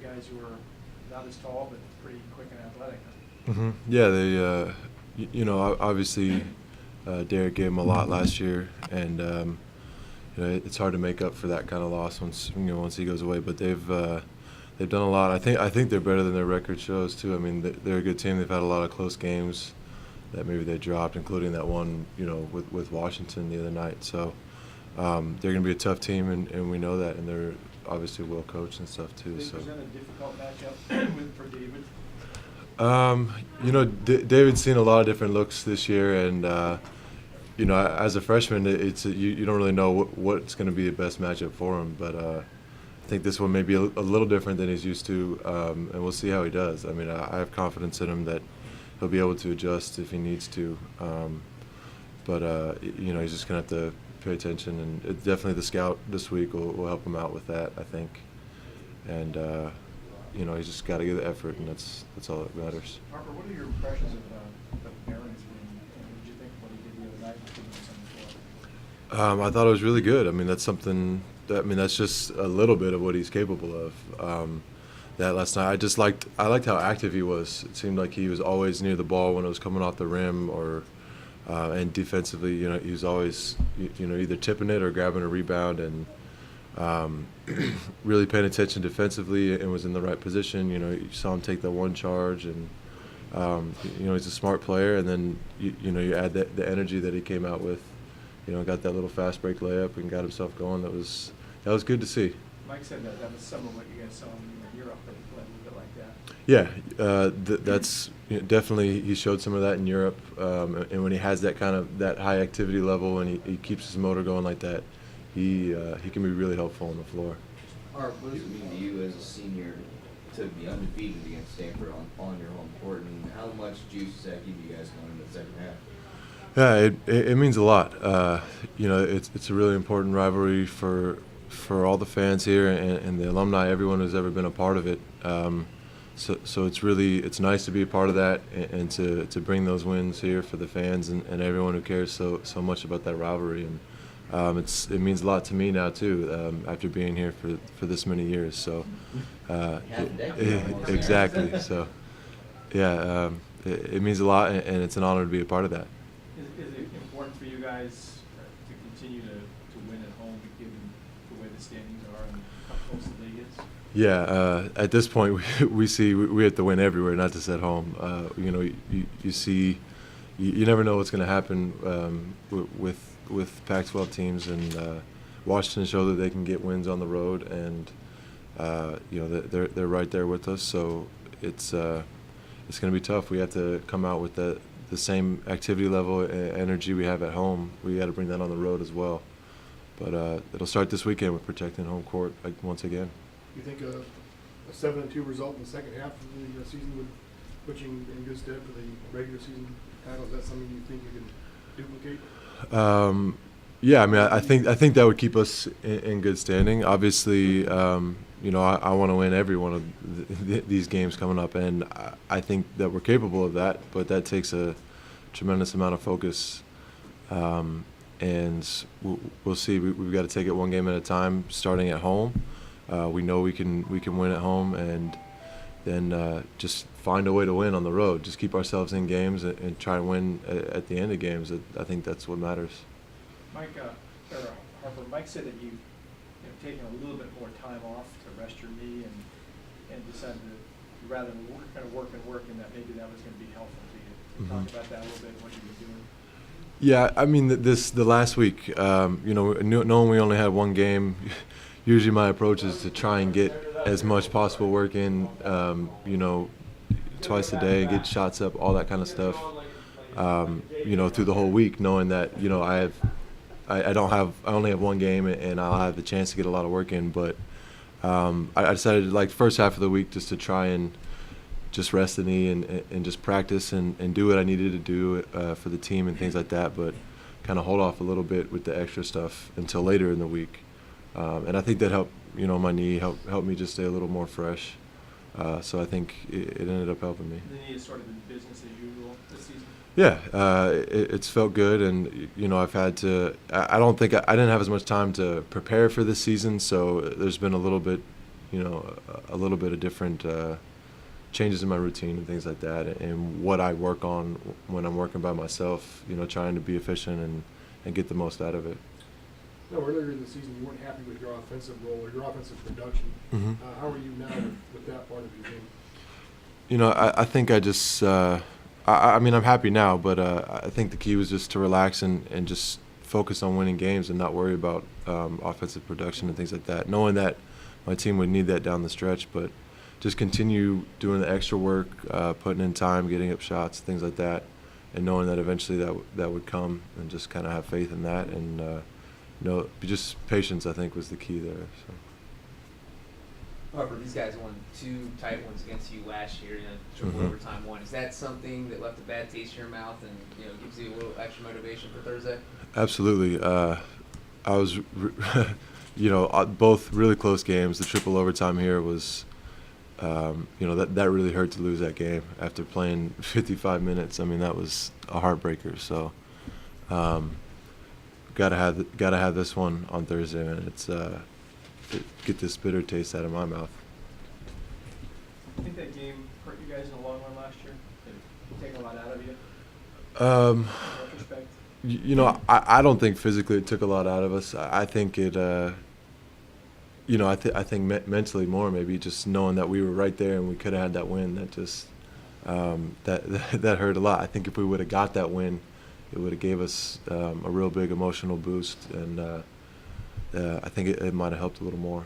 guys who are not as tall but pretty quick and athletic. Yeah, they, obviously Derek gave him a lot last year, and it's hard to make up for that kind of loss once he goes away. But they've done a lot. I think they're better than their record shows too. I mean, they're a good team. They've had a lot of close games that maybe they dropped, including that one with Washington the other night. So they're going to be a tough team, and we know that, and they're obviously well coached and stuff too. They So present a difficult matchup for David. David's seen a lot of different looks this year, and as a freshman, you don't really know what's going to be the best matchup for him. But I think this one may be a little different than he's used to, and we'll see how he does. I mean, I have confidence in him that he'll be able to adjust if he needs to. He's just going to have to pay attention, and definitely the scout this week will help him out with that, I think. And he's just got to give the effort, and that's all that matters. Harper, what are your impressions of Aaron's game? What did you think of what he did the other night with the floor? I thought it was really good. I mean, that's just a little bit of what he's capable of. That last night, I liked how active he was. It seemed like he was always near the ball when it was coming off the rim, and defensively, he was always, either tipping it or grabbing a rebound, and really paying attention defensively and was in the right position. You saw him take that one charge, and he's a smart player. And then you add the energy that he came out with. Got that little fast break layup and got himself going. That was good to see. Mike said that was some of what you guys saw in Europe, that he played a little bit like that. Yeah, that's definitely, he showed some of that in Europe. And when he has that kind of that high activity level and he keeps his motor going like that, he can be really helpful on the floor. Harp, what does it mean to you as a senior to be undefeated against Stanford on your home court, and how much juice does that give you guys going into the second half? Yeah, it means a lot. It's a really important rivalry for all the fans here and the alumni, everyone who's ever been a part of it. So it's nice to be a part of that and to bring those wins here for the fans and everyone who cares so much about that rivalry. And it means a lot to me now too, after being here for this many years. So exactly. So yeah, it means a lot, and it's an honor to be a part of that. Is it important for you guys to continue to win at home, given the way the standings are and how close the league is? Yeah, at this point, we see we have to win everywhere, not just at home. You see, you never know what's going to happen with Pac-12 teams, and Washington showed that they can get wins on the road, and they're right there with us. So it's going to be tough. We have to come out with the same activity level and energy we have at home. We got to bring that on the road as well. But it'll start this weekend with protecting home court once again. You think a 7-2 result in the second half of the season would put you in good stead for the regular season title? Is that something you think you can duplicate? Yeah, I mean, I think that would keep us in good standing. Obviously, I want to win every one of these games coming up, and I think that we're capable of that. But that takes a tremendous amount of focus, and we'll see. We've got to take it one game at a time, starting at home. We know we can win at home, and then just find a way to win on the road. Just keep ourselves in games and try to win at the end of games. I think that's what matters. Harper, Mike said that you've taken a little bit more time off to rest your knee and decided to rather than work, and that maybe that was going to be helpful to you. Talk about that a little bit, what you were doing. Yeah, I mean, the last week, knowing we only had one game, usually my approach is to try and get as much possible work in, twice a day, get shots up, all that kind of stuff, through the whole week, knowing that, I only have one game and I'll have the chance to get a lot of work in. But I decided, like, first half of the week just to try and just rest the knee and just practice and do what I needed to do for the team and things like that, but kind of hold off a little bit with the extra stuff until later in the week. And I think that helped, my knee helped me just stay a little more fresh. So I think it ended up helping me. The knee is sort of in business as usual this season? Yeah, it's felt good, and I've had to. I don't think I didn't have as much time to prepare for this season, so there's been a little bit, a little bit of different changes in my routine and things like that, and what I work on when I'm working by myself, trying to be efficient and get the most out of it. No, earlier in the season, you weren't happy with your offensive role or your offensive production. Mhm. How are you now with that part of your game? I think I just, I mean, I'm happy now, but I think the key was just to relax and just focus on winning games and not worry about offensive production and things like that, knowing that my team would need that down the stretch, but just continue doing the extra work, putting in time, getting up shots, things like that, and knowing that eventually that would come, and just kind of have faith in that, and just patience, I think, was the key there. So. Harper, these guys won 2 tight ones against you last year in a triple Mhm. overtime one. Is that something that left a bad taste in your mouth and gives you a little extra motivation for Thursday? Absolutely. I was, both really close games. The triple overtime here was, that really hurt to lose that game after playing 55 minutes. I mean, that was a heartbreaker. So, gotta have this one on Thursday, and it's get this bitter taste out of my mouth. I think that game hurt you guys in the long run last year. Did it take a lot out of you in retrospect? I don't think physically it took a lot out of us. I think it, I think mentally more, maybe just knowing that we were right there and we could have had that win. That just that hurt a lot. I think if we would have got that win, it would have gave us a real big emotional boost, and I think it might have helped a little more.